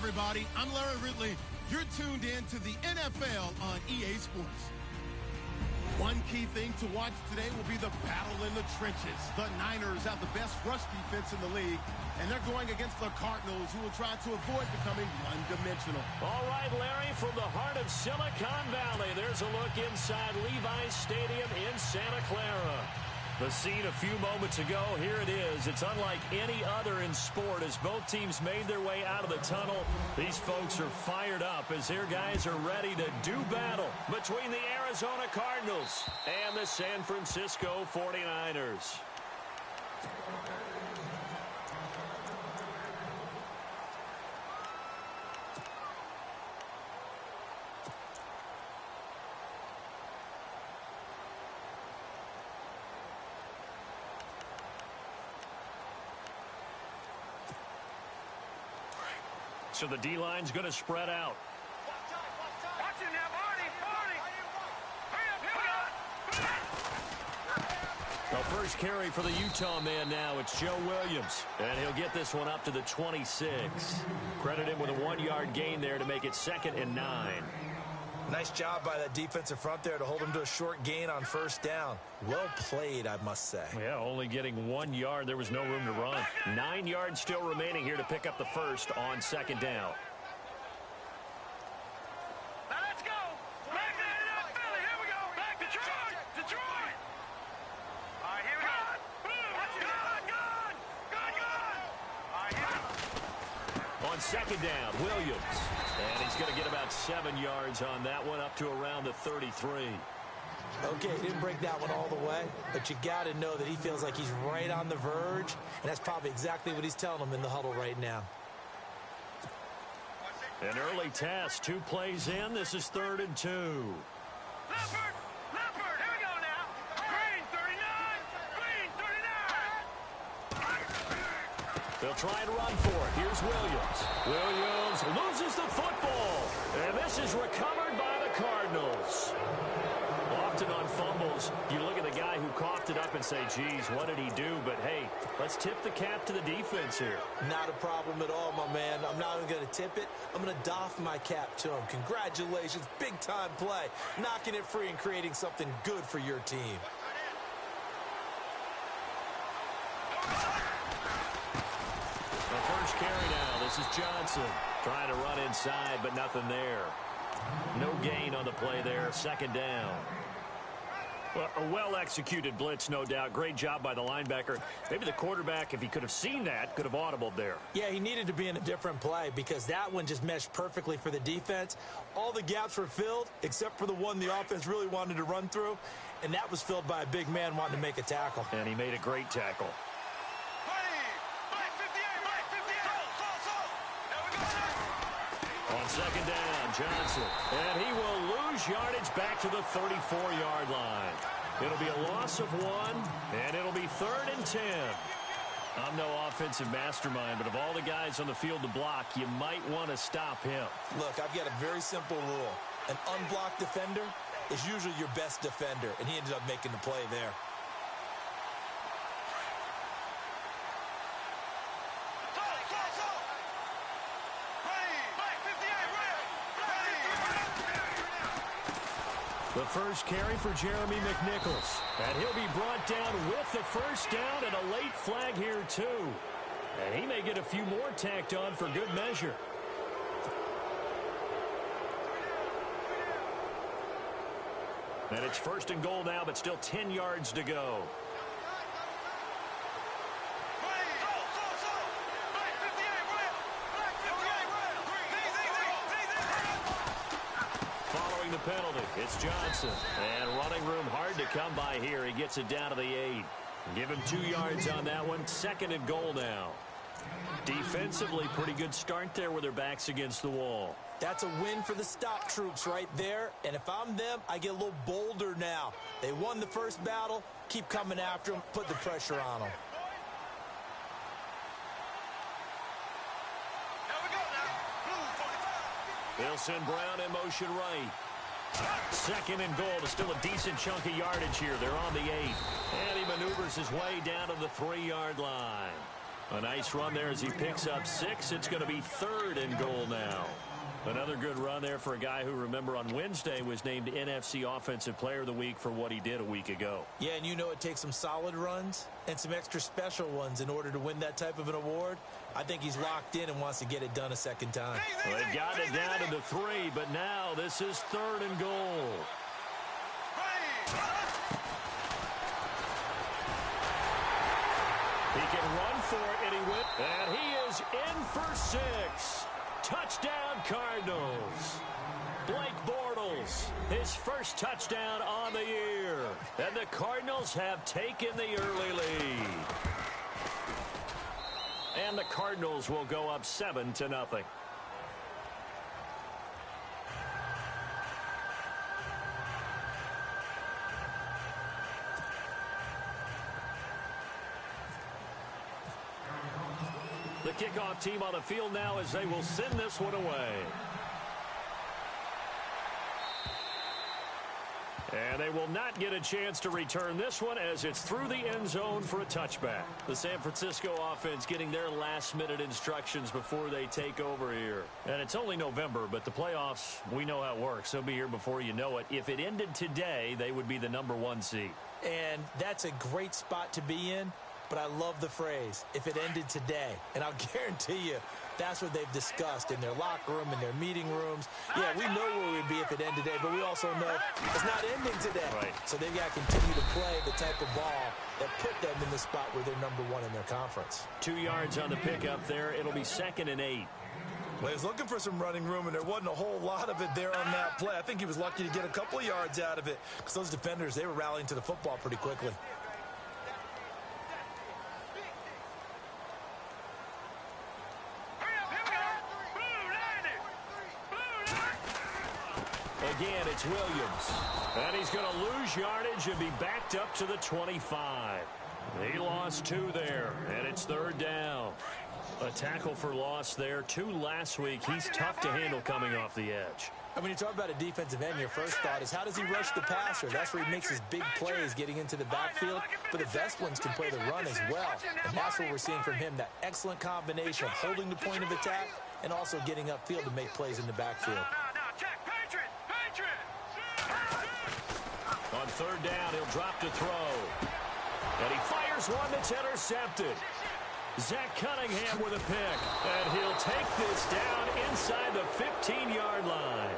everybody. I'm Larry Ridley. You're tuned in to the NFL on EA Sports. One key thing to watch today will be the battle in the trenches. The Niners have the best rush defense in the league, and they're going against the Cardinals, who will try to avoid becoming one-dimensional. All right, Larry, from the heart of Silicon Valley, there's a look inside Levi's Stadium in Santa Clara. The scene a few moments ago, here it is. It's unlike any other in sport as both teams made their way out of the tunnel. These folks are fired up as their guys are ready to do battle between the Arizona Cardinals and the San Francisco 49ers. So the D-line's going to spread out. Watch it now, Marty. Hurry up, The first carry for the Utah man now, it's Joe Williams. And he'll get this one up to the 26. Credit him with a 1-yard gain there to make it 2nd and 9. Nice job by that defensive front there to hold him to a short gain on first down. Well played, I must say. Yeah, only getting 1 yard. There was no room to run. 9 yards still remaining here to pick up the first on 2nd down. Now let's go. Back to Philly. Here we go. Back to Detroit. Detroit. All right, here we go. Gone. All right, here we go. On 2nd down, Williams. And he's going to get about 7 yards on that one, up to around the 33. Okay, he didn't break that one all the way, but you got to know that he feels like he's right on the verge, and that's probably exactly what he's telling them in the huddle right now. An early test, 2 plays in. This is 3rd and 2. Leopard, here we go now. Green, 39. Green, 39. They'll try and run for it. Here's Williams. Williams loses the football. And this is recovered by the Cardinals. Often on fumbles, you look at the guy who coughed it up and say, geez, what did he do? But, hey, let's tip the cap to the defense here. Not a problem at all, my man. I'm not even going to tip it. I'm going to doff my cap to him. Congratulations. Big-time play. Knocking it free and creating something good for your team. The first carry now. This is Johnson. Trying to run inside, but nothing there. No gain on the play there. 2nd down. Well, a well-executed blitz, no doubt. Great job by the linebacker. Maybe the quarterback, if he could have seen that, could have audibled there. Yeah, he needed to be in a different play because that one just meshed perfectly for the defense. All the gaps were filled except for the one the offense really wanted to run through, and that was filled by a big man wanting to make a tackle. And he made a great tackle. On 2nd down, Johnson. And he will lose yardage back to the 34-yard line. It'll be a loss of 1, and it'll be 3rd and 10. I'm no offensive mastermind, but of all the guys on the field to block, you might want to stop him. Look, I've got a very simple rule. An unblocked defender is usually your best defender, and he ended up making the play there. The first carry for Jeremy McNichols. And he'll be brought down with the first down and a late flag here, too. And he may get a few more tacked on for good measure. And it's 1st and goal now, but still 10 yards to go. The penalty. It's Johnson. And running room hard to come by here. He gets it down to the 8. Give him 2 yards on that one. 2nd and goal now. Defensively, pretty good start there with their backs against the wall. That's a win for the stop troops right there. And if I'm them, I get a little bolder now. They won the first battle. Keep coming after them. Put the pressure on them. They'll send Brown in motion right. 2nd and goal to still a decent chunk of yardage here. They're on the 8. And he maneuvers his way down to the 3-yard line. A nice run there as he picks up 6. It's going to be 3rd and goal now. Another good run there for a guy who, remember, on Wednesday was named NFC Offensive Player of the Week for what he did a week ago. Yeah, and you know it takes some solid runs and some extra special ones in order to win that type of an award. I think he's locked in and wants to get it done a second time. Well, they've got it down to the 3, but now this is 3rd and goal. He can run for it, and he went. And he is in for 6. Touchdown, Cardinals. Blake Bortles, his first touchdown on the year. And the Cardinals have taken the early lead. And the Cardinals will go up 7-0. The kickoff team on the field now as they will send this one away. And they will not get a chance to return this one as it's through the end zone for a touchback. The San Francisco offense getting their last-minute instructions before they take over here. And it's only November, but the playoffs, we know how it works. They'll be here before you know it. If it ended today, they would be the #1 seed. And that's a great spot to be in. But I love the phrase, if it ended today. And I'll guarantee you, that's what they've discussed in their locker room, in their meeting rooms. Yeah, we know where we'd be if it ended today, but we also know it's not ending today. Right. So they've got to continue to play the type of ball that put them in the spot where they're #1 in their conference. 2 yards on the pickup there. It'll be 2nd and 8. Well, he was looking for some running room, and there wasn't a whole lot of it there on that play. I think he was lucky to get a couple of yards out of it because those defenders, they were rallying to the football pretty quickly. Again, it's Williams. And he's going to lose yardage and be backed up to the 25. He lost 2 there, and it's 3rd down. A tackle for loss there. 2 last week. He's tough to handle coming off the edge. And when you talk about a defensive end, your first thought is how does he rush the passer? That's where he makes his big plays getting into the backfield. But the best ones can play the run as well. And that's what we're seeing from him, that excellent combination of holding the point of attack and also getting upfield to make plays in the backfield. On 3rd down, he'll drop to throw. And he fires one that's intercepted. Zach Cunningham with a pick. And he'll take this down inside the 15-yard line.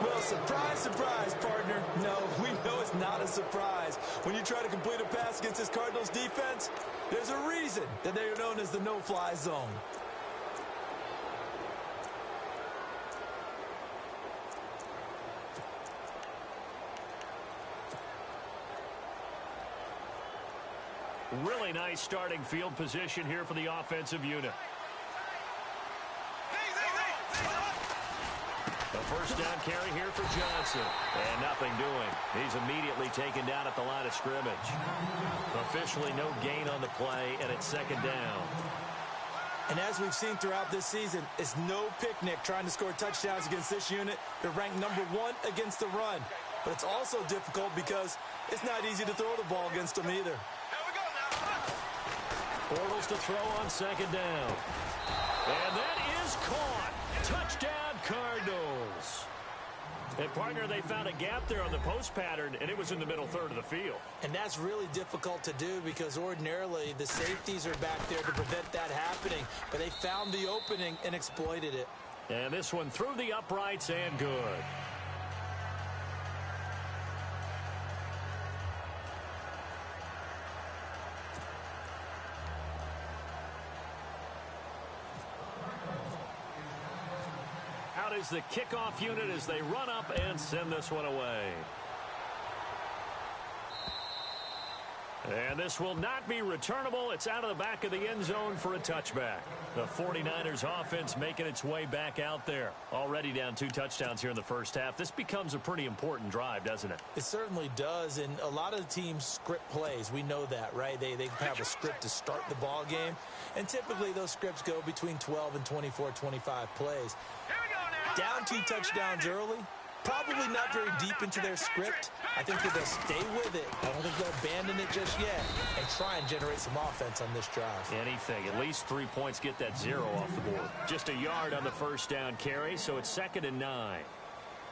Well, surprise, surprise, partner. No, we know it's not a surprise. When you try to complete a pass against this Cardinals defense, there's a reason that they are known as the no-fly zone. Really nice starting field position here for the offensive unit. The first down carry here for Johnson. And nothing doing. He's immediately taken down at the line of scrimmage. Officially no gain on the play, and it's 2nd down. And as we've seen throughout this season, it's no picnic trying to score touchdowns against this unit. They're ranked #1 against the run. But it's also difficult because it's not easy to throw the ball against them either. Bortles to throw on 2nd down. And that is caught. Touchdown, Cardinals. And, partner, they found a gap there on the post pattern, and it was in the middle 3rd of the field. And that's really difficult to do because ordinarily the safeties are back there to prevent that happening. But they found the opening and exploited it. And this one through the uprights and good. Out is the kickoff unit as they run up and send this one away. And this will not be returnable. It's out of the back of the end zone for a touchback. The 49ers offense making its way back out there. Already down 2 touchdowns here in the first half. This becomes a pretty important drive, doesn't it? It certainly does, and a lot of the teams script plays. We know that, right? They have a script to start the ball game, and typically those scripts go between 12 and 24, 25 plays. Down 2 touchdowns early, Probably not very deep into their script. I think that they'll stay with it. I don't think they'll abandon it just yet and try and generate some offense on this drive. Anything. At least 3 points, get that 0 off the board. Just a yard on the first down carry, so it's 2nd and 9.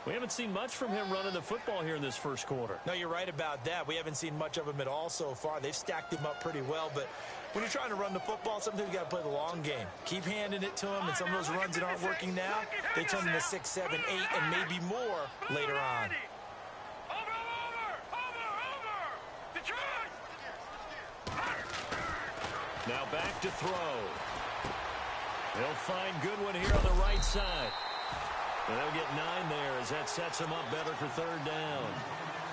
We haven't seen much from him running the football here in this first quarter. No, you're right about that. We haven't seen much of him at all so far. They've stacked him up pretty well, but when you're trying to run the football, sometimes you got to play the long game. Keep handing it to him, and some of those runs that aren't working now, they turn into 6, 7, 8, and maybe more later on. Now back to throw. They'll find Goodwin here on the right side. And they'll get 9 there as that sets them up better for 3rd down.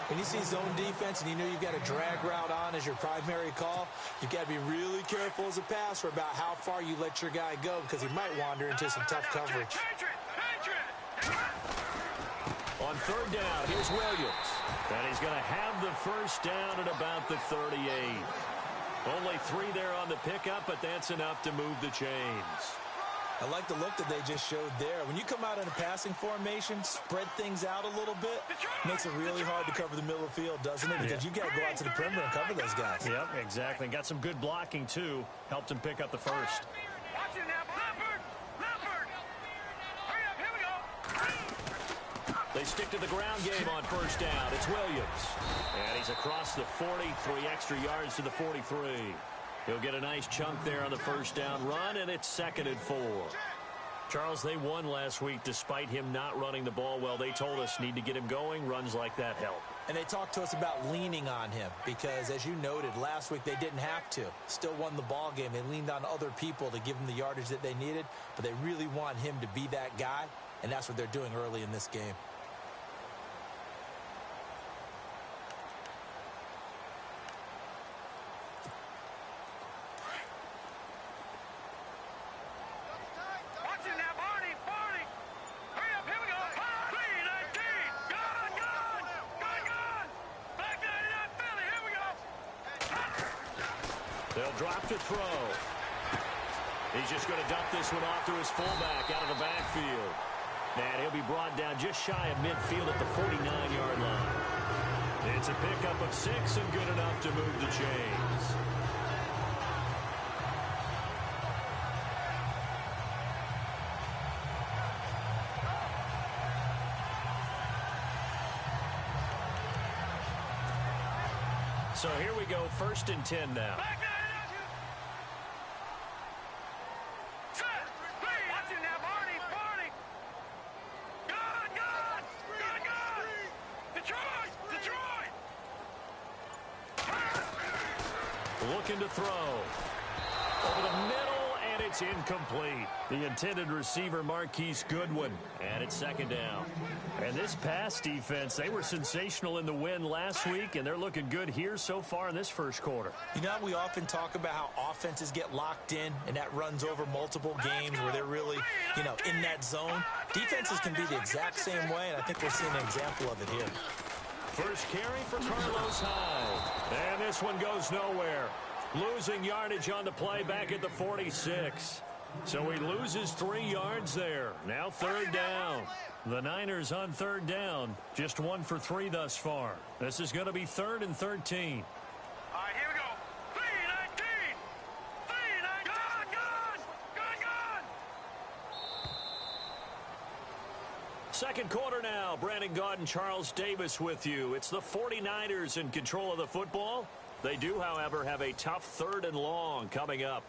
When you see zone defense and you know you've got a drag route on as your primary call, you've got to be really careful as a passer about how far you let your guy go because he might wander into some tough coverage. On 3rd down, here's Williams. And he's going to have the first down at about the 38. Only 3 there on the pickup, but that's enough to move the chains. I like the look that they just showed there. When you come out in a passing formation, spread things out a little bit, makes it really hard to cover the middle of the field, doesn't it? Because you've got to go out to the perimeter and cover those guys. Yep, exactly. Got some good blocking, too. Helped him pick up the first. Watch it now, Leopard! Leopard! Hurry up, here we go! They stick to the ground game on first down. It's Williams. And he's across the 40, 3 extra yards to the 43. He'll get a nice chunk there on the first down run, and it's 2nd and 4. Charles, they won last week despite him not running the ball well. They told us need to get him going. Runs like that help. And they talked to us about leaning on him because, as you noted, last week they didn't have to. Still won the ball game. They leaned on other people to give them the yardage that they needed, but they really want him to be that guy, and that's what they're doing early in this game. They'll drop to throw. He's just going to dump this one off to his fullback out of the backfield. And he'll be brought down just shy of midfield at the 49-yard line. It's a pickup of 6 and good enough to move the chains. So here we go, 1st and 10 now. Looking to throw. Over the middle, and it's incomplete. The intended receiver, Marquise Goodwin. And it's 2nd down. And this pass defense, they were sensational in the win last week, and they're looking good here so far in this first quarter. You know, we often talk about how offenses get locked in, and that runs over multiple games where they're really, in that zone. Defenses can be the exact same way, and I think we're seeing an example of it here. First carry for Carlos Hyde. And this one goes nowhere. Losing yardage on the play back at the 46. So he loses 3 yards there. Now 3rd down. The Niners on 3rd down. Just 1 for 3 thus far. This is going to be 3rd and 13. All right, here we go. 3-19. 3-19. Gun. Second quarter now. Brandon Gaudin and Charles Davis with you. It's the 49ers in control of the football. They do, however, have a tough 3rd and long coming up.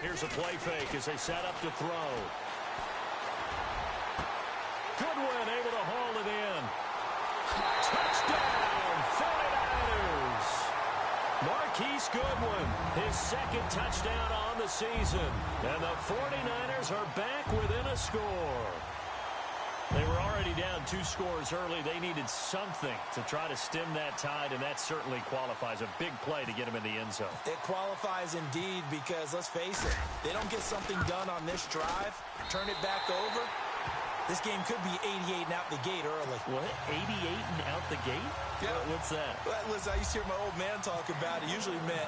Here's a play fake as they set up to throw. Goodwin able to haul it in. Touchdown, 49ers. Marquise good one. His second touchdown on the season. And the 49ers are back within a score. They were already down 2 scores early. They needed something to try to stem that tide, and that certainly qualifies. A big play to get them in the end zone. It qualifies indeed because, let's face it, they don't get something done on this drive, turn it back over, this game could be 88 and out the gate early. What? 88 and out the gate? Yeah. What's that? Well, listen, I used to hear my old man talk about it. Usually meant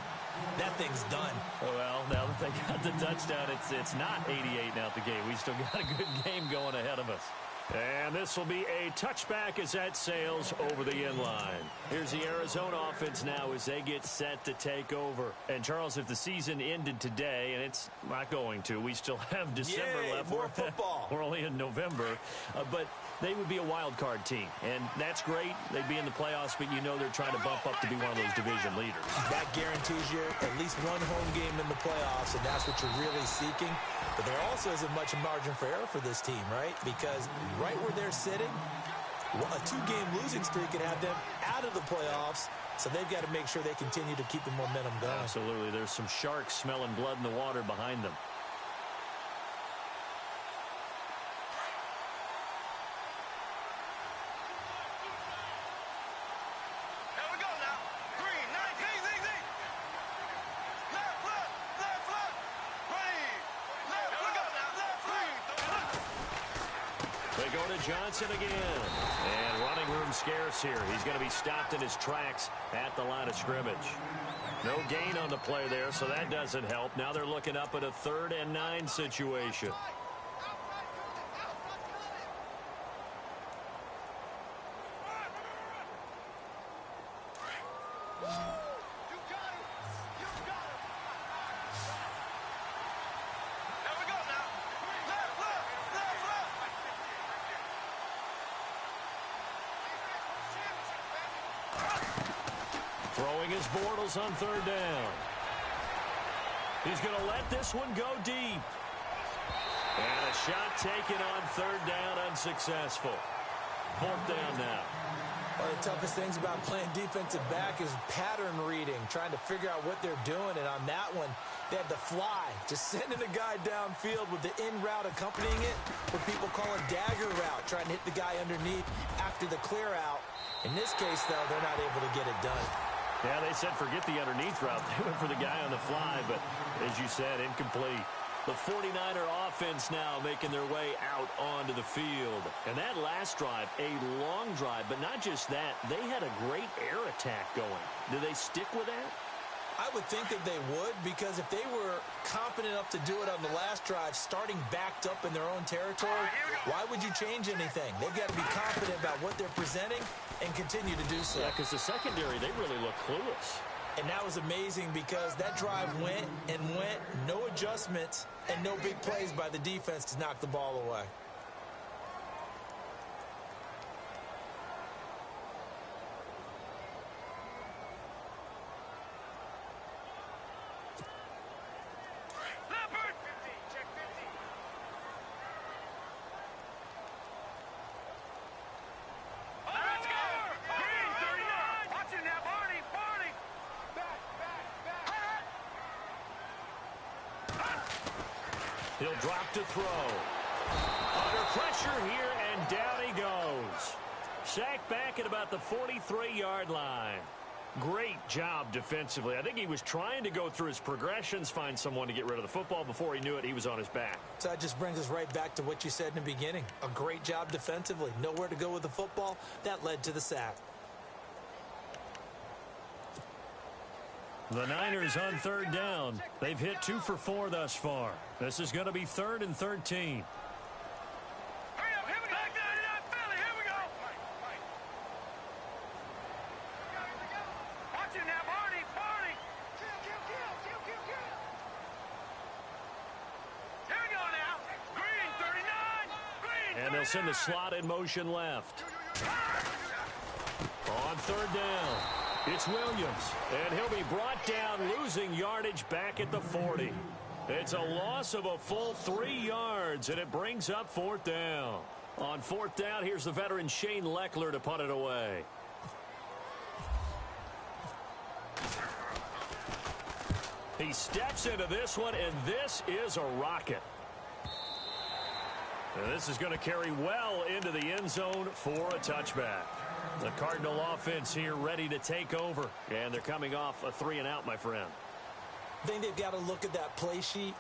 that thing's done. Well, now that they got the touchdown, it's not 88 and out the gate. We still got a good game going ahead of us. And this will be a touchback as that sails over the end line. Here's the Arizona offense now as they get set to take over. And, Charles, if the season ended today, and it's not going to, we still have December left. More football. We're only in November. But they would be a wild card team. And that's great. They'd be in the playoffs, but you know they're trying to bump up to be one of those division leaders. That guarantees you at least one home game in the playoffs, and that's what you're really seeking. But there also isn't much margin for error for this team, right? Because right where they're sitting, a 2-game losing streak could have them out of the playoffs, so they've got to make sure they continue to keep the momentum going. Absolutely. There's some sharks smelling blood in the water behind them. Johnson again. And running room scarce here. He's going to be stopped in his tracks at the line of scrimmage. No gain on the play there, so that doesn't help. Now they're looking up at a 3rd and 9 situation. Throwing his Bortles on 3rd down. He's going to let this one go deep. And a shot taken on 3rd down, unsuccessful. 4th down now. One of the toughest things about playing defensive back is pattern reading, trying to figure out what they're doing. And on that one, they had the fly, just sending a guy downfield with the in route accompanying it, what people call a dagger route, trying to hit the guy underneath after the clear out. In this case, though, they're not able to get it done. Yeah, they said forget the underneath route. They went for the guy on the fly, but as you said, incomplete. The 49er offense now making their way out onto the field. And that last drive, a long drive, but not just that. They had a great air attack going. Do they stick with that? I would think that they would, because if they were confident enough to do it on the last drive, starting backed up in their own territory, why would you change anything? They've got to be confident about what they're presenting and continue to do so. Yeah, because the secondary, they really look clueless. And that was amazing because that drive went and went, no adjustments, and no big plays by the defense to knock the ball away. He'll drop to throw. Under pressure here, and down he goes. Sacked back at about the 43-yard line. Great job defensively. I think he was trying to go through his progressions, find someone to get rid of the football. Before he knew it, he was on his back. So that just brings us right back to what you said in the beginning. A great job defensively. Nowhere to go with the football. That led to the sack. The Niners on 3rd down. They've hit 2 for 4 thus far. This is going to be 3rd and 13. And they'll send the slot in motion left. On 3rd down. It's Williams, and he'll be brought down, losing yardage back at the 40. It's a loss of a full 3 yards, and it brings up 4th down. On 4th down, here's the veteran Shane Lechler to punt it away. He steps into this one, and this is a rocket. And this is going to carry well into the end zone for a touchback. The Cardinal offense here ready to take over, and they're coming off a 3-and-out, my friend. I think they've got to look at that play sheet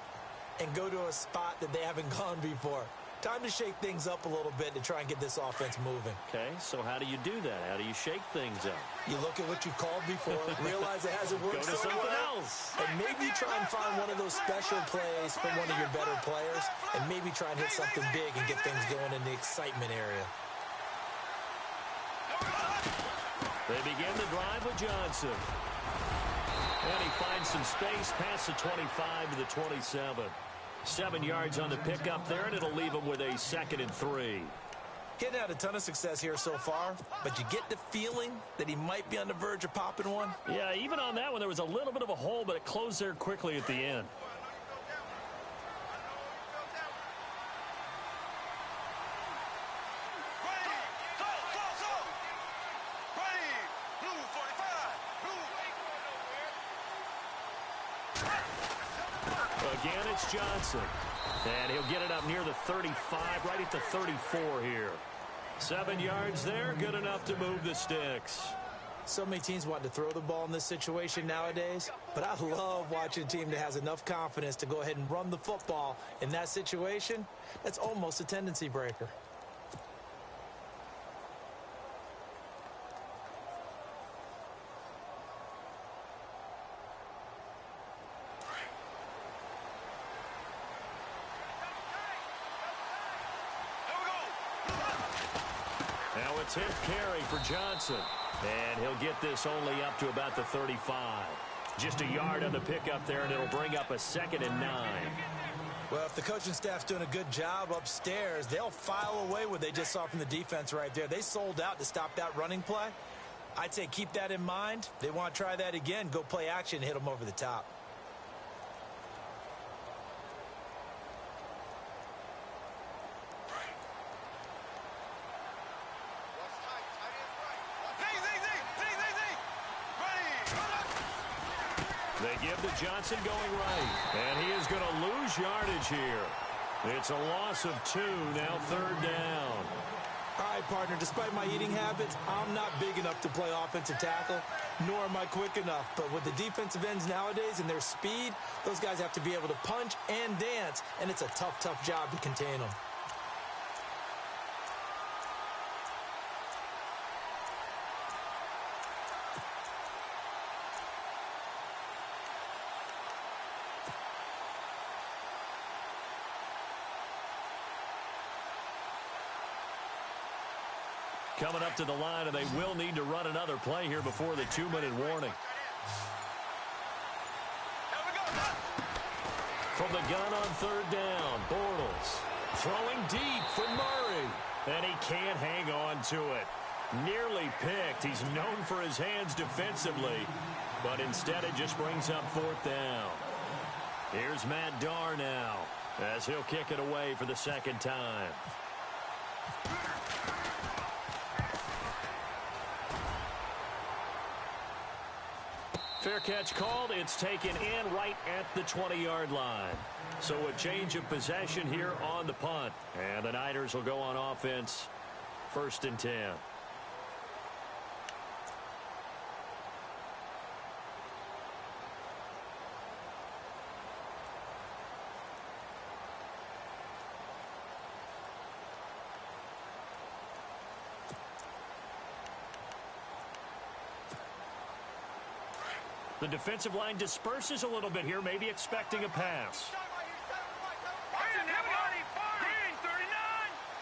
and go to a spot that they haven't gone before. Time to shake things up a little bit to try and get this offense moving. Okay, so how do you do that? How do you shake things up? You look at what you called before, realize it hasn't worked Go to so something well, else. and maybe try and find one of those special plays from one of your better players, and maybe try and hit something big and get things going in the excitement area. They begin the drive with Johnson. And he finds some space past the 25 to the 27. 7 yards on the pickup there, and it'll leave him with a 2nd and 3. Getting had a ton of success here so far, but you get the feeling that he might be on the verge of popping one. Yeah, even on that one, there was a little bit of a hole, but it closed there quickly at the end. Again, it's Johnson. And he'll get it up near the 35, right at the 34 here. 7 yards there, good enough to move the sticks. So many teams want to throw the ball in this situation nowadays, but I love watching a team that has enough confidence to go ahead and run the football in that situation. That's almost a tendency breaker. Now a 10th carry for Johnson. And he'll get this only up to about the 35. Just a yard on the pickup there, and it'll bring up a 2nd and 9. Well, if the coaching staff's doing a good job upstairs, they'll file away what they just saw from the defense right there. They sold out to stop that running play. I'd say keep that in mind. They want to try that again, go play action, hit them over the top. They give to Johnson going right. And he is going to lose yardage here. It's a loss of 2, now 3rd down. All right, partner, despite my eating habits, I'm not big enough to play offensive tackle, nor am I quick enough. But with the defensive ends nowadays and their speed, those guys have to be able to punch and dance, and it's a tough, tough job to contain them. Coming up to the line, and they will need to run another play here before the 2-minute warning. From the gun on 3rd down, Bortles throwing deep for Murray. And he can't hang on to it. Nearly picked. He's known for his hands defensively, but instead it just brings up 4th down. Here's Matt Darr now as he'll kick it away for the 2nd time. Fair catch called. It's taken in right at the 20-yard line. So a change of possession here on the punt. And the Niners will go on offense. 1st and 10. The defensive line disperses a little bit here, maybe expecting a pass. Green 39!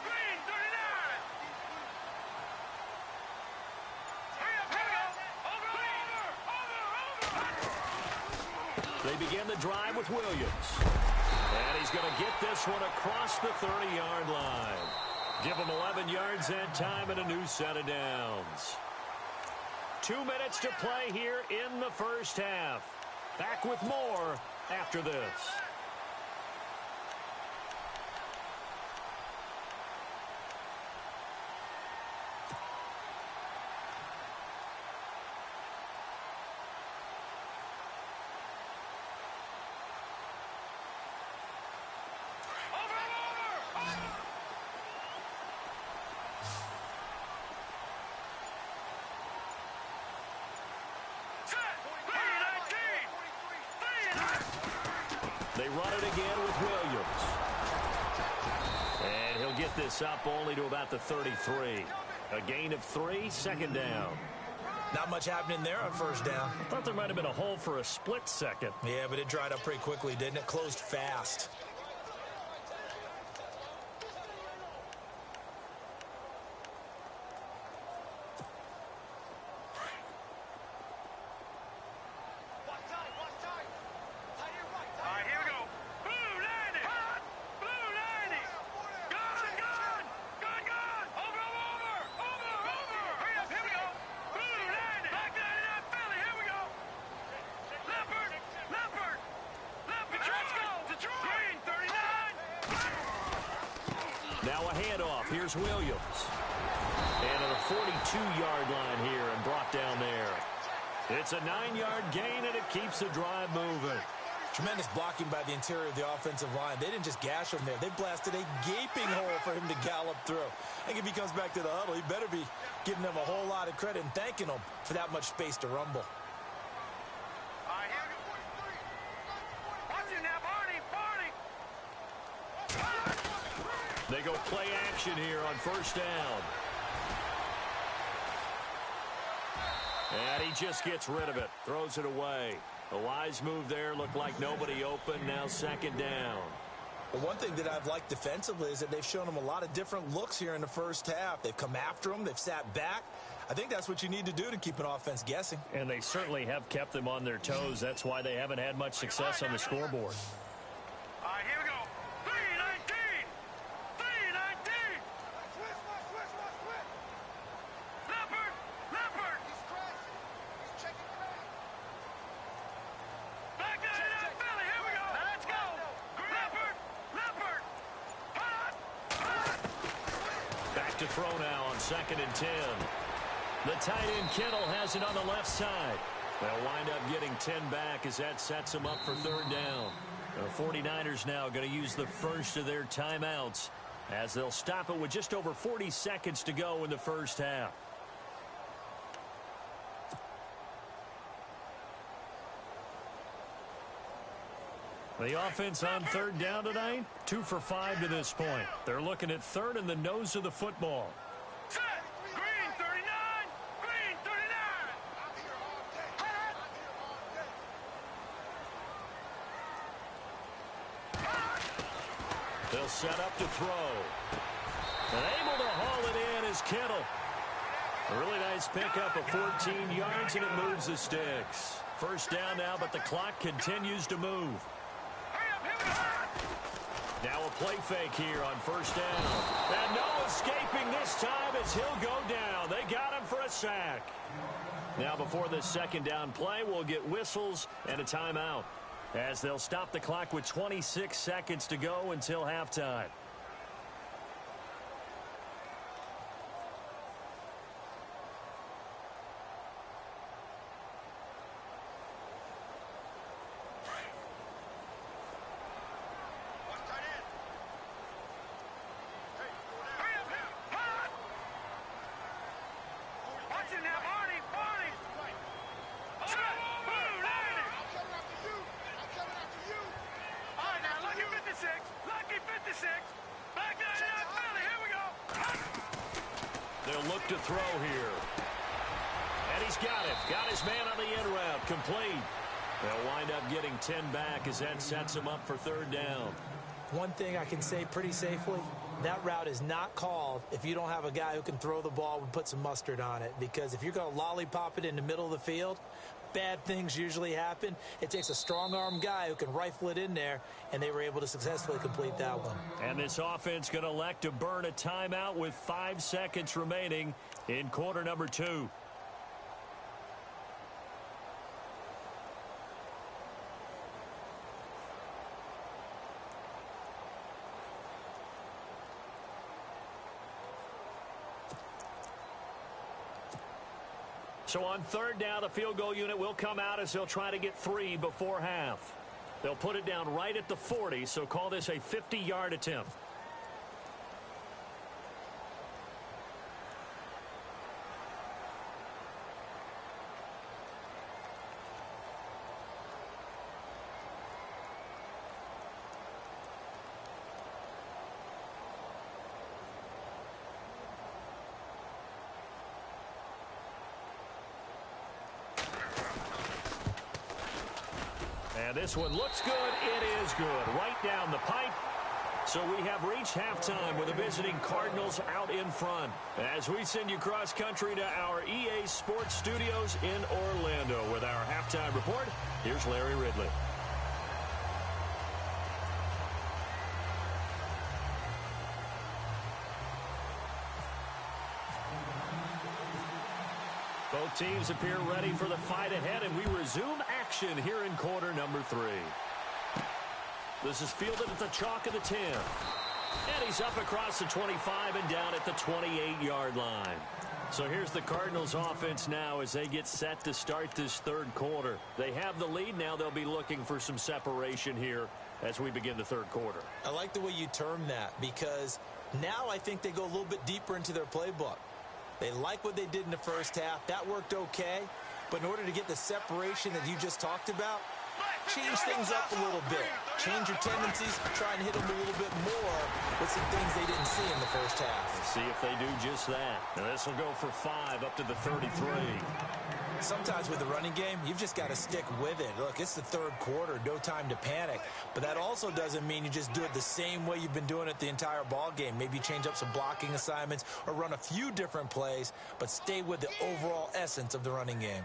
Green 39! They begin the drive with Williams. And he's going to get this one across the 30-yard line. Give him 11 yards that time and a new set of downs. 2 minutes to play here in the first half. Back with more after this. run it again with Williams. And he'll get this up only to about the 33. A gain of 3, second down. Not much happening there on first down. I thought there might have been a hole for a split second. Yeah, but it dried up pretty quickly, didn't it? Closed fast. Now a handoff. Here's Williams. And at the 42-yard line here and brought down there. It's a 9-yard gain, and it keeps the drive moving. Tremendous blocking by the interior of the offensive line. They didn't just gash him there. They blasted a gaping hole for him to gallop through. I think if he comes back to the huddle, he better be giving them a whole lot of credit and thanking them for that much space to rumble. They go play action here on first down. And he just gets rid of it. Throws it away. A wise move there. Looked like nobody open. Now second down. The one thing that I've liked defensively is that they've shown them a lot of different looks here in the first half. They've come after them. They've sat back. I think that's what you need to do to keep an offense guessing. And they certainly have kept them on their toes. That's why they haven't had much success on the scoreboard. All right, here we go. 319. 319. Leopard. Leopard. Back to the Philly. Here we go. Let's go. Leopard. Leopard. Back to throw now on 2nd and 10. The tight end Kittle has it on the left side. They'll wind up getting 10 back as that sets them up for third down. The 49ers now going to use the first of their timeouts as they'll stop it with just over 40 seconds to go in the first half. The offense on third down tonight, 2 for 5 to this point. They're looking at third and the nose of the football. Set. Green 39. Green 39. They'll set up to throw. And able to haul it in is Kittle. A really nice pickup of 14 yards, and it moves the sticks. First down now, but the clock continues to move. Now a play fake here on first down. And no escaping this time as he'll go down. They got him for a sack. Now before this second down play, we'll get whistles and a timeout as they'll stop the clock with 26 seconds to go until halftime. They'll look to throw here. And he's got it. Got his man on the in route. Complete. They'll wind up getting 10 back as that sets them up for third down. One thing I can say pretty safely, that route is not called if you don't have a guy who can throw the ball and put some mustard on it. Because if you're going to lollipop it in the middle of the field, bad things usually happen. It takes a strong-arm guy who can rifle it in there, and they were able to successfully complete that one. And this offense going to elect to burn a timeout with 5 seconds remaining in quarter number 2. So on third down, the field goal unit will come out as they'll try to get 3 before half. They'll put it down right at the 40, so call this a 50-yard attempt. And this one looks good. It is good. Right down the pipe. So we have reached halftime with the visiting Cardinals out in front. As we send you cross-country to our EA Sports Studios in Orlando with our halftime report, here's Larry Ridley. Both teams appear ready for the fight ahead, and we resume action here in quarter number 3. This is fielded at the chalk of the 10. And he's up across the 25 and down at the 28-yard line. So here's the Cardinals offense now as they get set to start this third quarter. They have the lead. Now they'll be looking for some separation here as we begin the third quarter. I like the way you term that, because now I think they go a little bit deeper into their playbook. They like what they did in the first half. That worked okay. But in order to get the separation that you just talked about, change things up a little bit. Change your tendencies. Try and hit them a little bit more with some things they didn't see in the first half. Let's see if they do just that. Now this will go for 5 up to the 33. Sometimes with the running game, you've just got to stick with it. Look, it's the third quarter, no time to panic. But that also doesn't mean you just do it the same way you've been doing it the entire ball game. Maybe change up some blocking assignments or run a few different plays, but stay with the overall essence of the running game.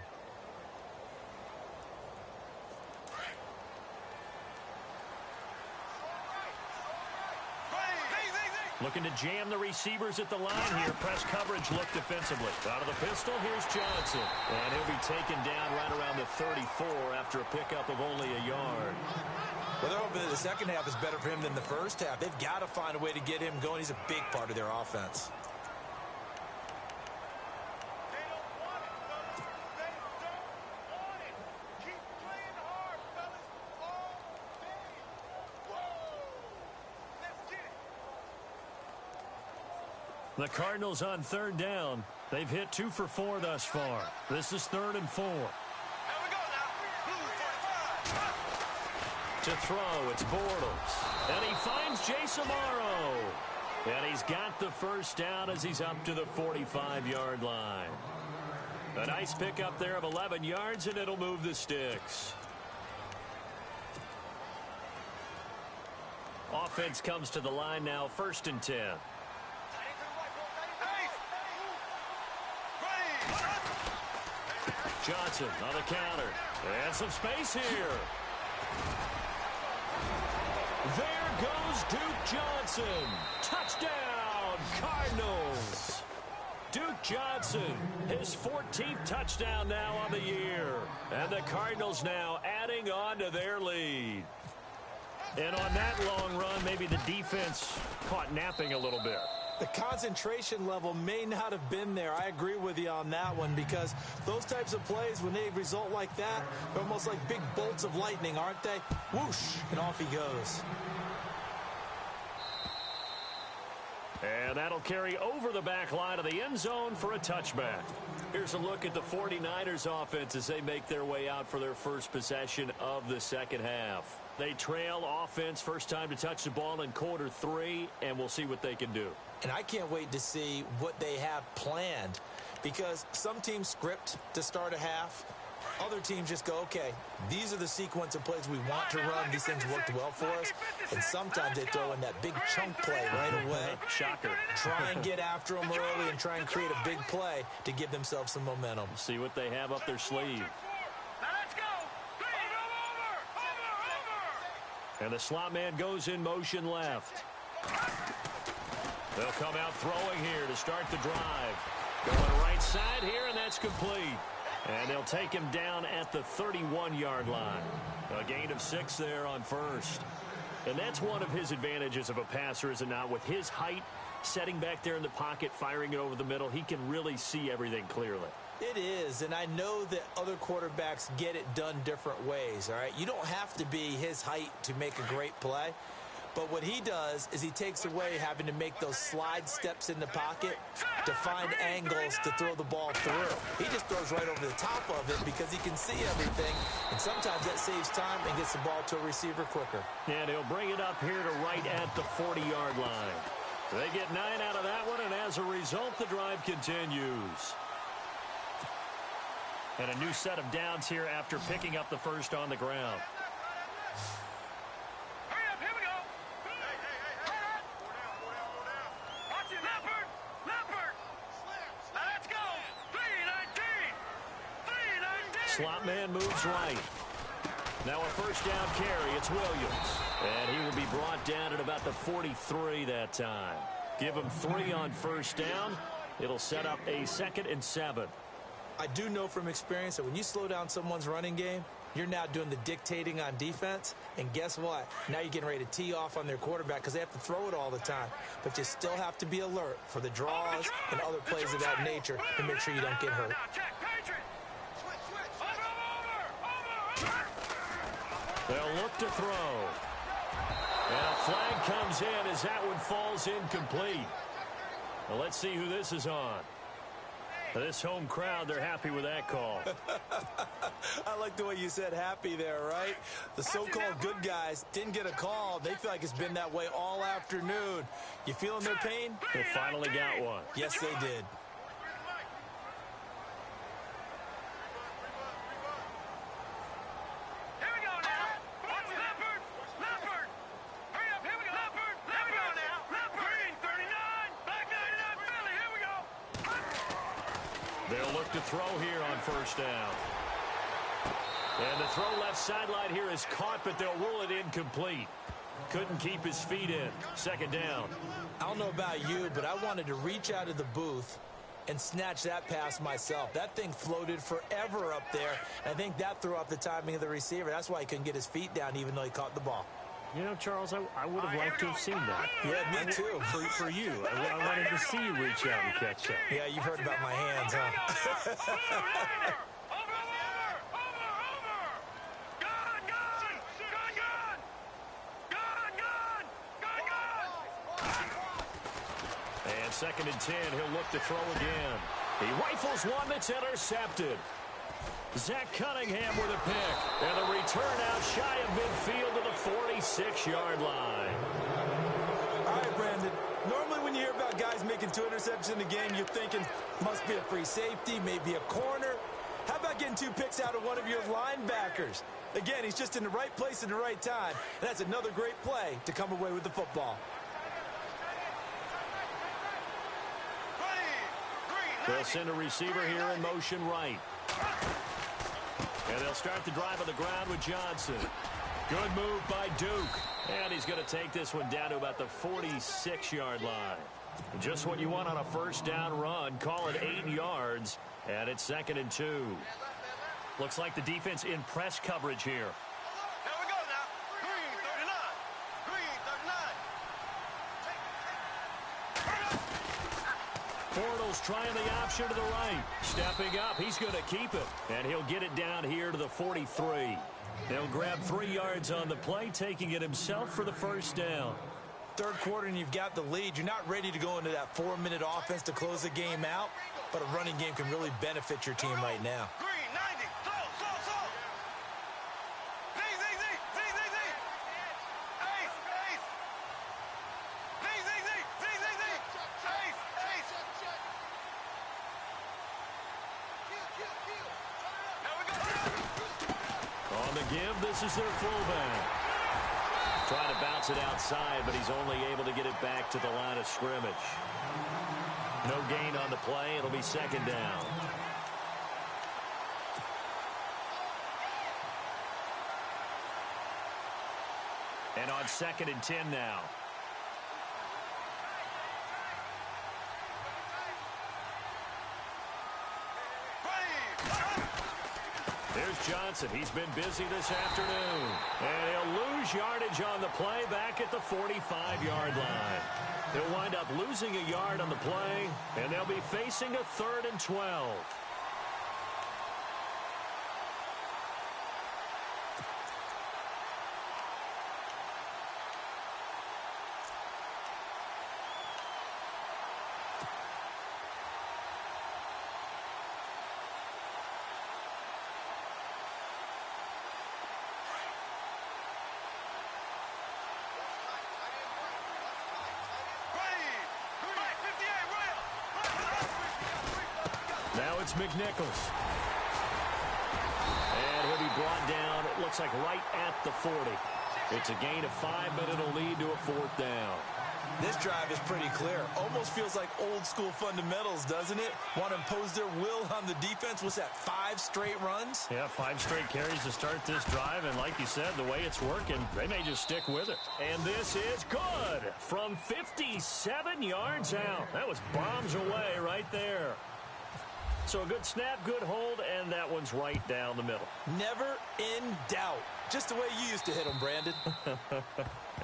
Looking to jam the receivers at the line here. Press coverage look defensively. Out of the pistol, here's Johnson. And he'll be taken down right around the 34 after a pickup of only a yard. Well, they're hoping that the second half is better for him than the first half. They've got to find a way to get him going. He's a big part of their offense. The Cardinals on third down. They've hit 2 for 4 thus far. This is 3rd and 4. There we go now. To throw, it's Bortles. And he finds Jace Amaro. And he's got the first down as he's up to the 45-yard line. A nice pickup there of 11 yards, and it'll move the sticks. Offense comes to the line now, 1st and 10. Johnson on the counter. And some space here. There goes Duke Johnson. Touchdown, Cardinals. Duke Johnson, his 14th touchdown now on the year. And the Cardinals now adding on to their lead. And on that long run, maybe the defense caught napping a little bit. The concentration level may not have been there. I agree with you on that one, because those types of plays, when they result like that, they're almost like big bolts of lightning, aren't they? Whoosh, and off he goes. And that'll carry over the back line of the end zone for a touchback. Here's a look at the 49ers offense as they make their way out for their first possession of the second half. They trail offense, first time to touch the ball in quarter 3, and we'll see what they can do. And I can't wait to see what they have planned, because some teams script to start a half. Other teams just go, okay, these are the sequence of plays we want to run. These things worked well for us. And sometimes they throw in that big chunk play right away. Shocker. Try and get after them early and try and create a big play to give themselves some momentum. See what they have up their sleeve. Now let's go. Over. And the slot man goes in motion left. They'll come out throwing here to start the drive. Going right side here, and that's complete. And they'll take him down at the 31-yard line. A gain of 6 there on first. And that's one of his advantages of a passer, is it not? With his height, setting back there in the pocket, firing it over the middle, he can really see everything clearly. It is, and I know that other quarterbacks get it done different ways, all right? You don't have to be his height to make a great play. But what he does is he takes away having to make those slide steps in the pocket to find angles to throw the ball through. He just throws right over the top of it because he can see everything, and sometimes that saves time and gets the ball to a receiver quicker. And he'll bring it up here to right at the 40-yard line. They get 9 out of that one, and as a result, the drive continues. And a new set of downs here after picking up the first on the ground. Hurry up, here we go. Hey. Watch it, Leopard. Let's go. 319. Slot man moves right. Now a first down carry. It's Williams. And he will be brought down at about the 43 that time. Give him 3 on first down. It'll set up a 2nd and 7. I do know from experience that when you slow down someone's running game, you're now doing the dictating on defense. And guess what? Now you're getting ready to tee off on their quarterback because they have to throw it all the time. But you still have to be alert for the draws and other plays of that nature to make sure you don't get hurt. They'll look to throw. And a flag comes in as that one falls incomplete. Well, let's see who this is on. This home crowd, they're happy with that call. I like the way you said happy there, right? The so-called good guys didn't get a call. They feel like it's been that way all afternoon. You feeling their pain? They finally got one. Yes, they did. They'll look to throw here on first down. And the throw left sideline here is caught, but they'll rule it incomplete. Couldn't keep his feet in. 2nd down. I don't know about you, but I wanted to reach out of the booth and snatch that pass myself. That thing floated forever up there. And I think that threw off the timing of the receiver. That's why he couldn't get his feet down even though he caught the ball. You know, Charles, I would have liked to have seen that. Yeah, me too. For you. I wanted to see you reach out and catch that. Yeah, you've heard about my hands, huh? And 2nd and 10, he'll look to throw again. He rifles one that's intercepted. Zach Cunningham with a pick. And the return out shy of midfield to the 46-yard line. All right, Brandon. Normally when you hear about guys making 2 interceptions in a game, you're thinking, must be a free safety, maybe a corner. How about getting 2 picks out of one of your linebackers? Again, he's just in the right place at the right time. And that's another great play to come away with the football. They'll send a receiver here in motion right. And they'll start the drive on the ground with Johnson. Good move by Duke. And he's going to take this one down to about the 46-yard line. Just what you want on a first down run. Call it 8 yards. And it's 2nd and 2. Looks like the defense in press coverage here. Here we go now. Green 39. Bortles trying the option to the right. Stepping up. He's going to keep it. And he'll get it down here to the 43. They'll grab 3 yards on the play, taking it himself for the first down. Third quarter and you've got the lead. You're not ready to go into that 4-minute offense to close the game out, but a running game can really benefit your team right now. Green 90. Slow. Z. Ace. Ace. There we go. On the give, this is their fullback. Trying to bounce it outside, but he's only able to get it back to the line of scrimmage. No gain on the play. It'll be 2nd down. And on 2nd and 10 now. There's Johnson. He's been busy this afternoon. And he'll lose yardage on the play back at the 45-yard line. They'll wind up losing a yard on the play, and they'll be facing a 3rd and 12. Now it's McNichols. And he'll be brought down looks like right at the 40. It's a gain of 5, but it'll lead to a 4th down. This drive is pretty clear. Almost feels like old school fundamentals, doesn't it? Want to impose their will on the defense. Was that 5 straight runs? Yeah, 5 straight carries to start this drive. And like you said, the way it's working, they may just stick with it. And this is good from 57 yards out. That was bombs away right there. So a good snap, good hold, and that one's right down the middle. Never in doubt. Just the way you used to hit them, Brandon.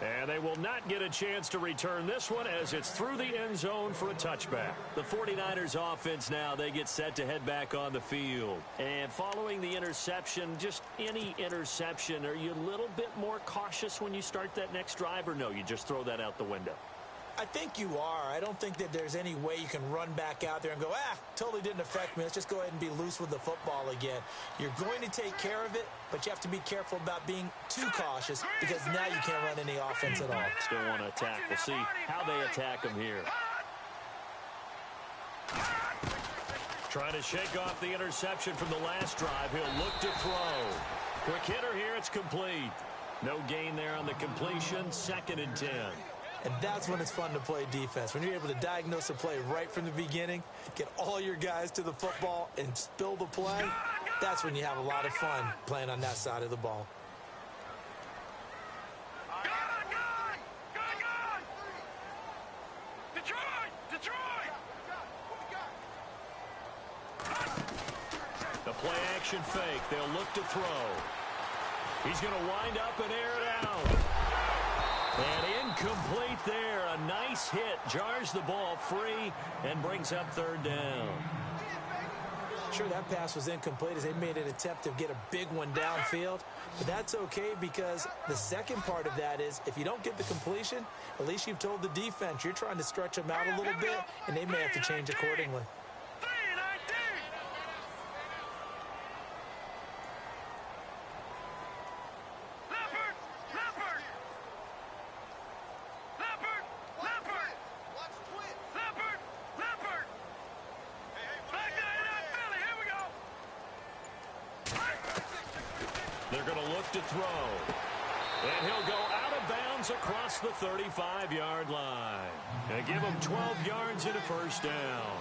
And they will not get a chance to return this one as it's through the end zone for a touchback. The 49ers offense now, they get set to head back on the field. And following the interception, just any interception, are you a little bit more cautious when you start that next drive, or no, you just throw that out the window? I think you are. I don't think that there's any way you can run back out there and go, totally didn't affect me. Let's just go ahead and be loose with the football again. You're going to take care of it, but you have to be careful about being too cautious because now you can't run any offense at all. Still want to attack. We'll see how they attack them here. Trying to shake off the interception from the last drive. He'll look to throw. Quick hitter here. It's complete. No gain there on the completion. 2nd and 10. And that's when it's fun to play defense. When you're able to diagnose a play right from the beginning, get all your guys to the football and spill the play, that's when you have a lot of fun playing on that side of the ball. The play action fake. They'll look to throw. He's going to wind up and air it out. And incomplete there. A nice hit. Jars the ball free and brings up 3rd down. Sure, that pass was incomplete as they made an attempt to get a big one downfield. But that's okay because the second part of that is if you don't get the completion, at least you've told the defense you're trying to stretch them out a little bit, and they may have to change accordingly. They're going to look to throw. And he'll go out of bounds across the 35-yard line. And give him 12 yards and a 1st down.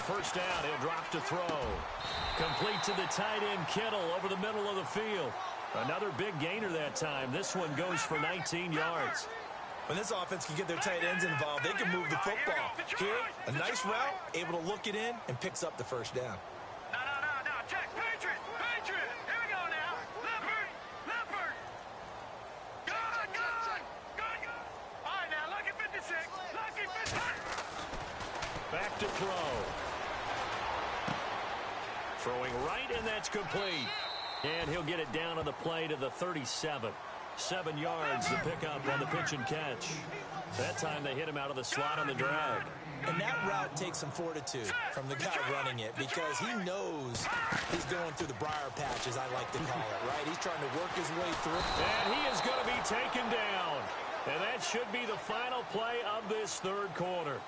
First down, he'll drop to throw. Complete to the tight end, Kittle, over the middle of the field. Another big gainer that time. This one goes for 19 yards. When this offense can get their tight ends involved, they can move the football. Here, a nice route, able to look it in, and picks up the 1st down. No. Check. Patriot. Here we go now. Leopard. Good. All right, now, lucky 56. Lucky 56. Back to throw. Throwing right, and that's complete. And he'll get it down on the play to the 37. 7 yards to pick up on the pitch and catch. That time they hit him out of the slot on the drag. And that route takes some fortitude from the guy running it because he knows he's going through the briar patch, as I like to call it, right? He's trying to work his way through. And he is going to be taken down. And that should be the final play of this 3rd quarter.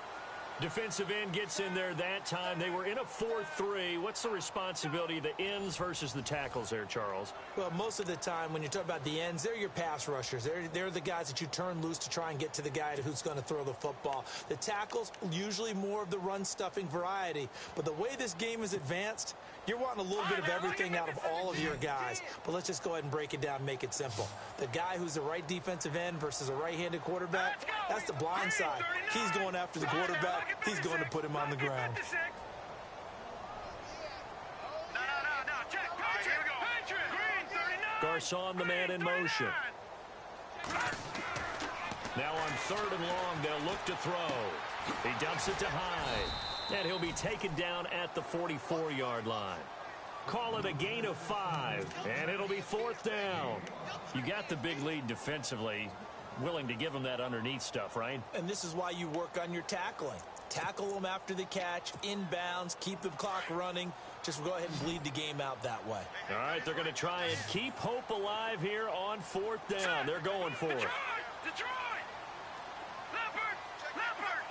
Defensive end gets in there that time. They were in a 4-3. What's the responsibility of the ends versus the tackles there, Charles? Well, most of the time when you talk about the ends, they're your pass rushers. They're the guys that you turn loose to try and get to the guy who's going to throw the football. The tackles, usually more of the run-stuffing variety. But the way this game is advanced, you're wanting a little bit of everything out of all of your guys. But let's just go ahead and break it down and make it simple. The guy who's the right defensive end versus a right-handed quarterback, that's the blind side. He's going after the quarterback. He's going to put him on the ground. Garcon, the man in motion. Now on 3rd and long, they'll look to throw. He dumps it to Hyde. And he'll be taken down at the 44-yard line. Call it a gain of 5, and it'll be 4th down. You got the big lead defensively. Willing to give them that underneath stuff, right? And this is why you work on your tackling. Tackle them after the catch, inbounds, keep the clock running. Just go ahead and bleed the game out that way. All right, they're going to try and keep hope alive here on 4th down. They're going for it. Detroit! Leopard! Leopard!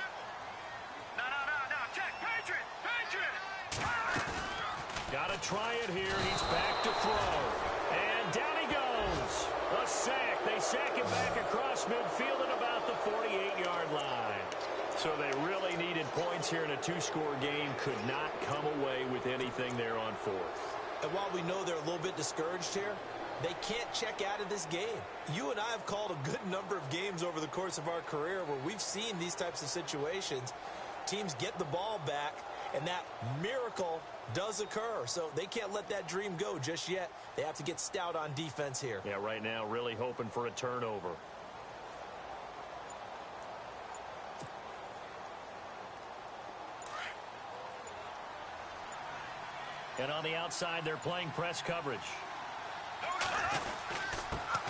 No. Check! Patriot! Got to try it here. He's back to throw. And down he goes. A sack. They sack him back across midfield at about the 48-yard line. So they really needed points here in a 2-score game. Could not come away with anything there on 4th. And while we know they're a little bit discouraged here, they can't check out of this game. You and I have called a good number of games over the course of our career where we've seen these types of situations. Teams get the ball back, and that miracle does occur. So they can't let that dream go just yet. They have to get stout on defense here. Yeah, right now really hoping for a turnover. And on the outside, they're playing press coverage.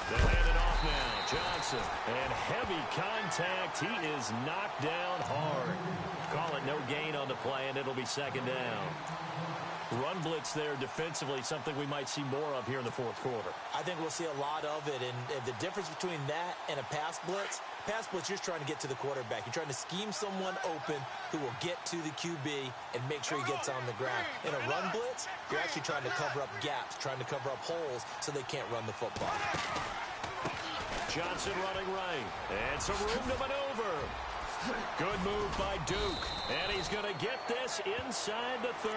They hand it off now. Johnson. And heavy contact. He is knocked down hard. Call it no gain on the play, and it'll be 2nd down. Run blitz there defensively, something we might see more of here in the 4th quarter. I think we'll see a lot of it, and the difference between that and a pass blitz, you're just trying to get to the quarterback. You're trying to scheme someone open who will get to the QB and make sure he gets on the ground. In a run blitz, you're actually trying to cover up gaps, trying to cover up holes so they can't run the football. Johnson running right, and some room to maneuver. Good move by Duke, and he's going to get this inside the 30.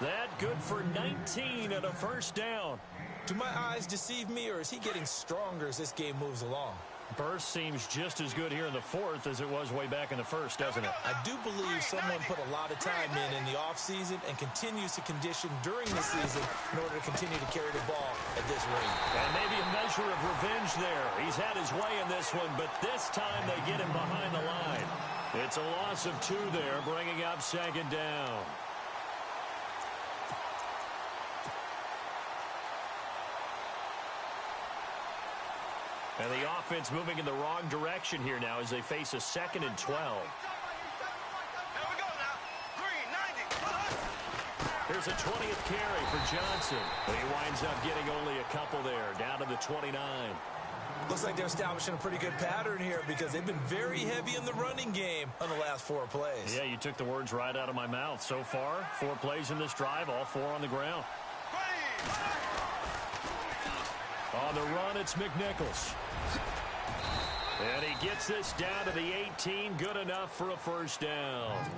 That good for 19 and a 1st down. Do my eyes deceive me, or is he getting stronger as this game moves along? Burst seems just as good here in the 4th as it was way back in the 1st, doesn't it? I do believe someone put a lot of time in the offseason and continues to condition during the season in order to continue to carry the ball at this rate. And maybe a measure of revenge there. He's had his way in this one, but this time they get him behind the line. It's a loss of 2 there, bringing up 2nd down. And the offense moving in the wrong direction here now as they face a 2nd and 12. Here we go now. Green, 90. Here's a 20th carry for Johnson. And he winds up getting only a couple there, down to the 29. Looks like they're establishing a pretty good pattern here because they've been very heavy in the running game on the last 4 plays. Yeah, you took the words right out of my mouth. So far, 4 plays in this drive, all 4 on the ground. On the run, it's McNichols. And he gets this down to the 18, good enough for a 1st down.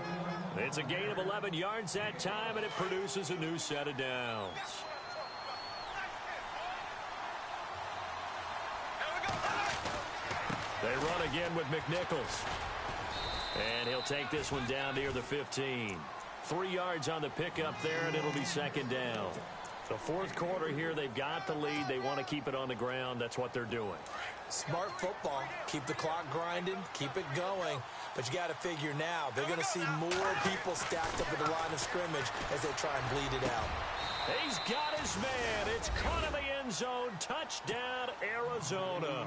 It's a gain of 11 yards that time, and it produces a new set of downs. They run again with McNichols. And he'll take this one down near the 15. 3 yards on the pickup there, and it'll be 2nd down. The 4th quarter here, they've got the lead. They want to keep it on the ground. That's what they're doing. Smart football. Keep the clock grinding. Keep it going. But you got to figure now, they're going to see more people stacked up at the line of scrimmage as they try and bleed it out. He's got his man. It's caught in the end zone. Touchdown, Arizona.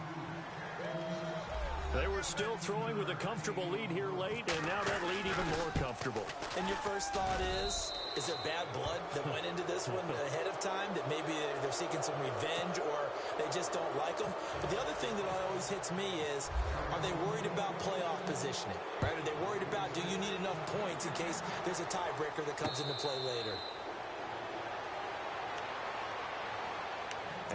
They were still throwing with a comfortable lead here late, and now that lead even more comfortable. And your first thought is there bad blood that went into this one ahead of time, that maybe they're seeking some revenge or they just don't like them? But the other thing that always hits me is, are they worried about playoff positioning? Right? Are they worried about, do you need enough points in case there's a tiebreaker that comes into play later?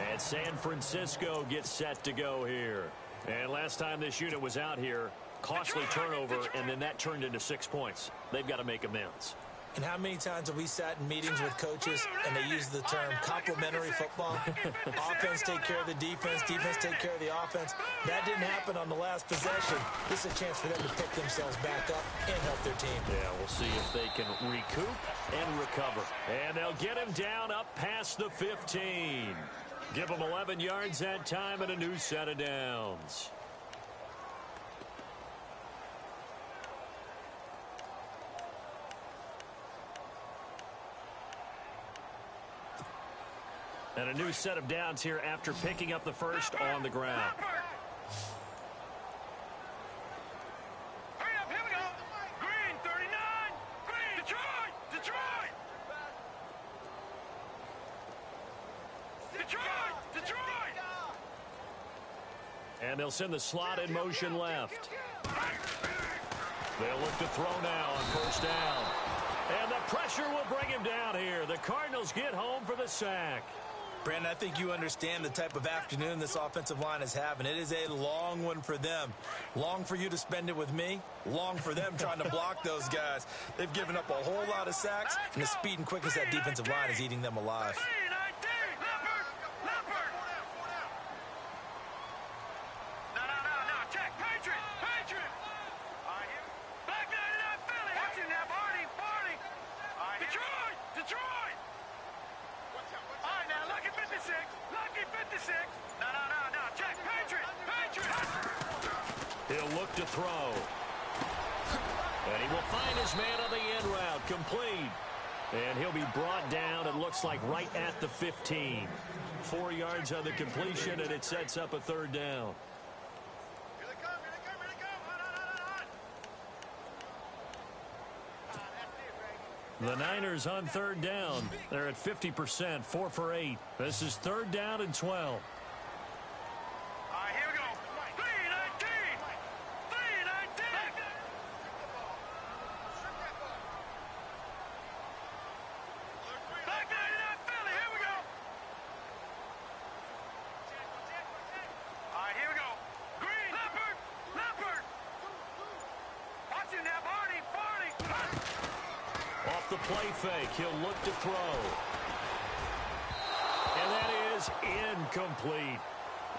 And San Francisco gets set to go here. And last time this unit was out here, costly turnover, and then that turned into 6 points. They've got to make amends. And how many times have we sat in meetings with coaches and they use the term complementary football? Offense take care of the defense, defense take care of the offense. That didn't happen on the last possession. This is a chance for them to pick themselves back up and help their team. Yeah, we'll see if they can recoup and recover. And they'll get him down up past the 15. Give them 11 yards that time and a new set of downs. And a new set of downs here after picking up the first on the ground. Hurry up, here we go. Green, 39. Green, Detroit, Detroit. Detroit, Detroit. And they'll send the slot in motion left. They'll look to throw now on first down. And the pressure will bring him down here. The Cardinals get home for the sack. Brandon, I think you understand the type of afternoon this offensive line is having. It is a long one for them. Long for you to spend it with me. Long for them trying to block those guys. They've given up a whole lot of sacks, and the speed and quickness of that defensive line is eating them alive. He'll look to throw. And he will find his man on the end route, complete. And he'll be brought down, it looks like, right at the 15. 4 yards on the completion, and it sets up a third down. Here they come, here they come, here they come. The Niners on third down. They're at 50%, 4 for 8. This is third down and 12. The play fake. He'll look to throw. And that is incomplete.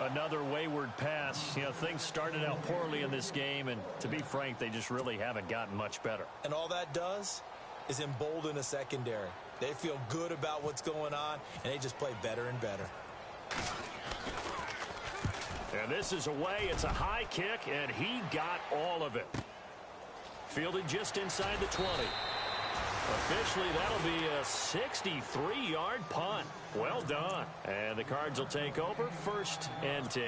Another wayward pass. You know, things started out poorly in this game, and to be frank, they just really haven't gotten much better. And all that does is embolden a secondary. They feel good about what's going on, and they just play better and better. And this is away. It's a high kick, and he got all of it. Fielded just inside the 20. Officially, that'll be a 63-yard punt. Well done. And the Cards will take over, 1st and 10.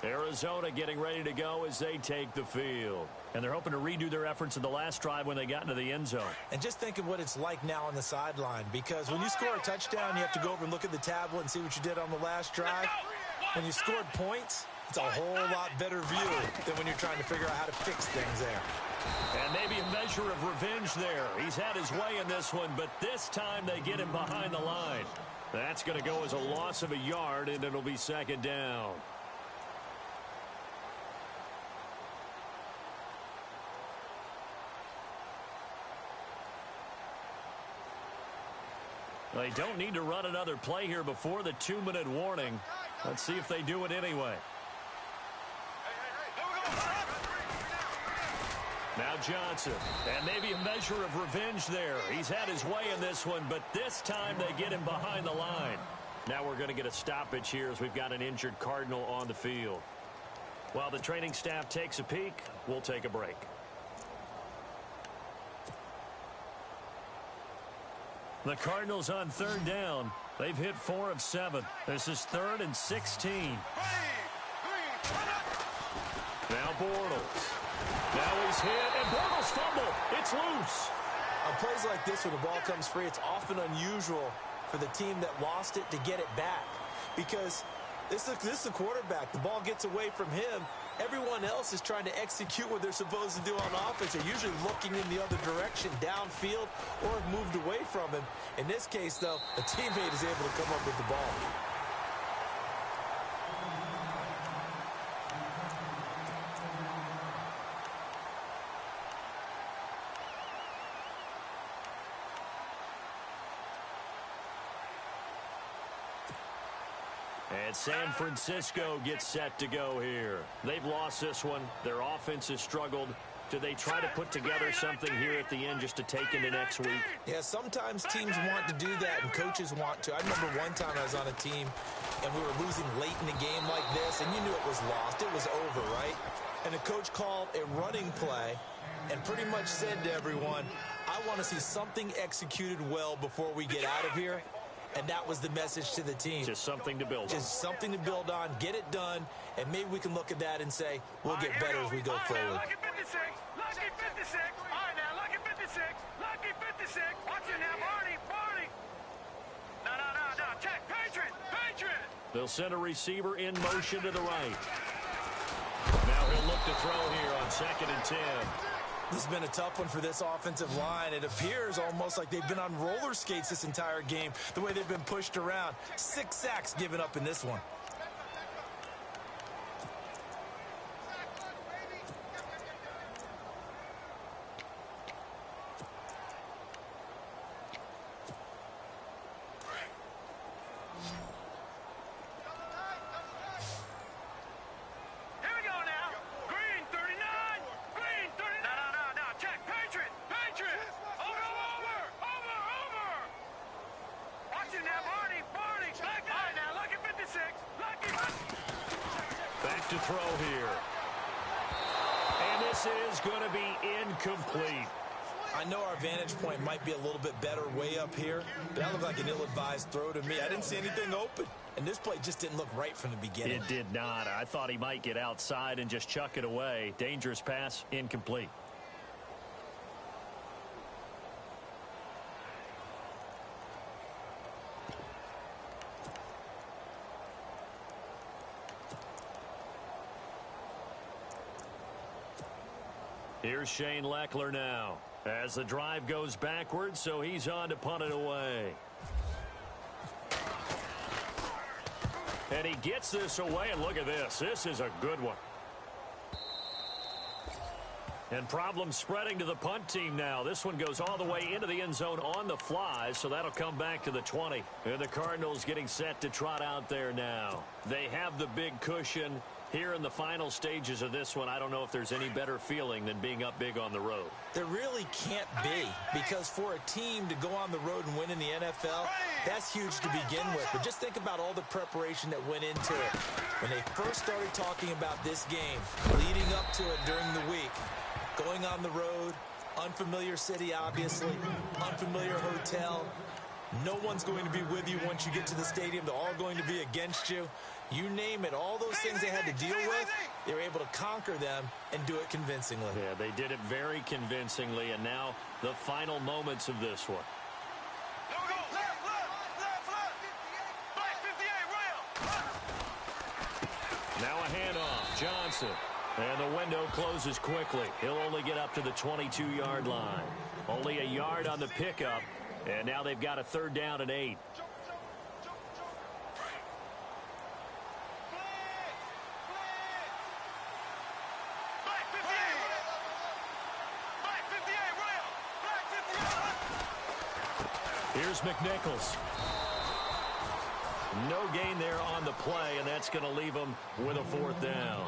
Arizona getting ready to go as they take the field. And they're hoping to redo their efforts in the last drive when they got into the end zone. And just think of what it's like now on the sideline, because when you score a touchdown, you have to go over and look at the tablet and see what you did on the last drive. When you scored points, it's a whole lot better view than when you're trying to figure out how to fix things there. And maybe a measure of revenge there. He's had his way in this one, but this time they get him behind the line. That's going to go as a loss of a yard, and it'll be second down. They don't need to run another play here before the 2-minute warning. Let's see if they do it anyway. Now Johnson, and maybe a measure of revenge there. He's had his way in this one, but this time they get him behind the line. Now we're going to get a stoppage here as we've got an injured Cardinal on the field. While the training staff takes a peek, we'll take a break. The Cardinals on third down. They've hit 4 of 7. This is 3rd and 16. Now Bortles. Now he's hit, and Bortles fumble. It's loose. On plays like this, when the ball comes free, it's often unusual for the team that lost it to get it back, because this is the quarterback. The ball gets away from him. Everyone else is trying to execute what they're supposed to do on offense. They're usually looking in the other direction, downfield, or have moved away from him. In this case, though, a teammate is able to come up with the ball. And San Francisco gets set to go here. They've lost this one. Their offense has struggled. Do they try to put together something here at the end just to take into next week? Yeah, sometimes teams want to do that and coaches want to. I remember one time I was on a team and we were losing late in the game like this, and you knew it was lost. It was over, right? And the coach called a running play and pretty much said to everyone, I want to see something executed well before we get out of here. and that was the message to the team. Just something to build on. Just something to build on, get it done, and maybe we can look at that and say, we'll get better as we go forward. Lucky 56, lucky 56. All right, now, lucky 56, lucky 56. Watch it now, Barney. No, check, Patriot. They'll send a receiver in motion to the right. Now he'll look to throw here on 2nd and 10. This has been a tough one for this offensive line. It appears almost like they've been on roller skates this entire game, the way they've been pushed around. 6 sacks given up in this one. To throw here. And this is going to be incomplete. I know our vantage point might be a little bit better way up here, but that looked like an ill-advised throw to me. I didn't see anything open, and this play just didn't look right from the beginning. It did not. I thought he might get outside and just chuck it away. Dangerous pass, incomplete. Here's Shane Lechler now as the drive goes backwards, so he's on to punt it away. And he gets this away, and look at this. This is a good one. And problems spreading to the punt team now. This one goes all the way into the end zone on the fly, so that'll come back to the 20. And the Cardinals getting set to trot out there now. They have the big cushion. Here in the final stages of this one, I don't know if there's any better feeling than being up big on the road. There really can't be, because for a team to go on the road and win in the NFL, that's huge to begin with. But just think about all the preparation that went into it. When they first started talking about this game, leading up to it during the week, going on the road, unfamiliar city, obviously, unfamiliar hotel. No one's going to be with you once you get to the stadium. They're all going to be against you. You name it, all those things they had to deal with, they were able to conquer them and do it convincingly. Yeah, they did it very convincingly, and now the final moments of this one. Now a handoff, Johnson. And the window closes quickly. He'll only get up to the 22-yard line. Only a yard on the pickup, and now they've got a 3rd down and 8. Here's McNichols. No gain there on the play, and that's going to leave them with a 4th down.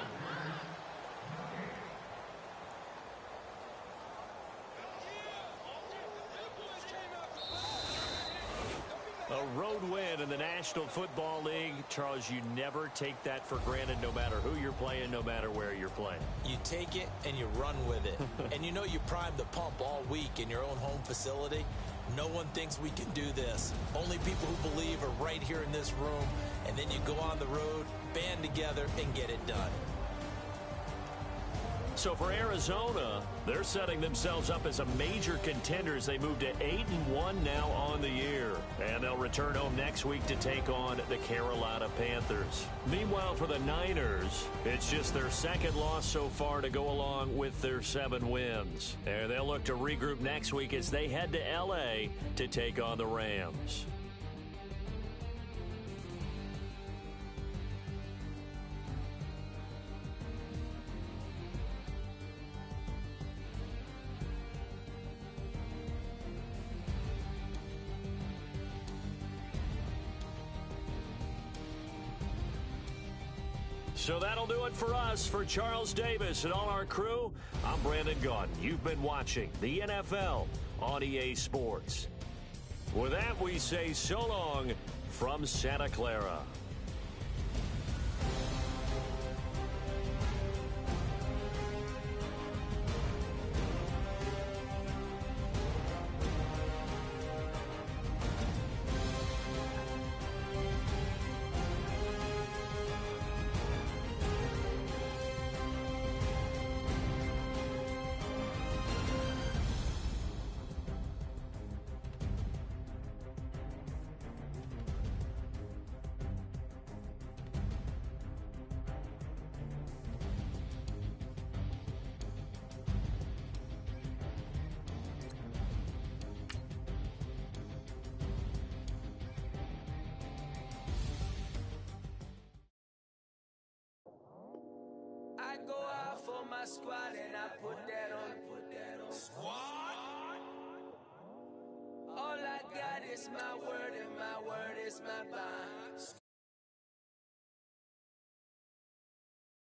A road win in the National Football League. Charles, you never take that for granted no matter who you're playing, no matter where you're playing. You take it and you run with it. And you know you primed the pump all week in your own home facility. No one thinks we can do this. Only people who believe are right here in this room. And then you go on the road, band together, and get it done. So for Arizona, they're setting themselves up as a major contender as they move to 8-1 now on the year. And they'll return home next week to take on the Carolina Panthers. Meanwhile, for the Niners, it's just their 2nd loss so far to go along with their 7 wins. And they'll look to regroup next week as they head to L.A. to take on the Rams. So that'll do it for us. For Charles Davis and all our crew, I'm Brandon Gaudin. You've been watching the NFL on EA Sports. With that, we say so long from Santa Clara. for my squad, and I put that on. Squad? All I got is my word, and my word is my bond.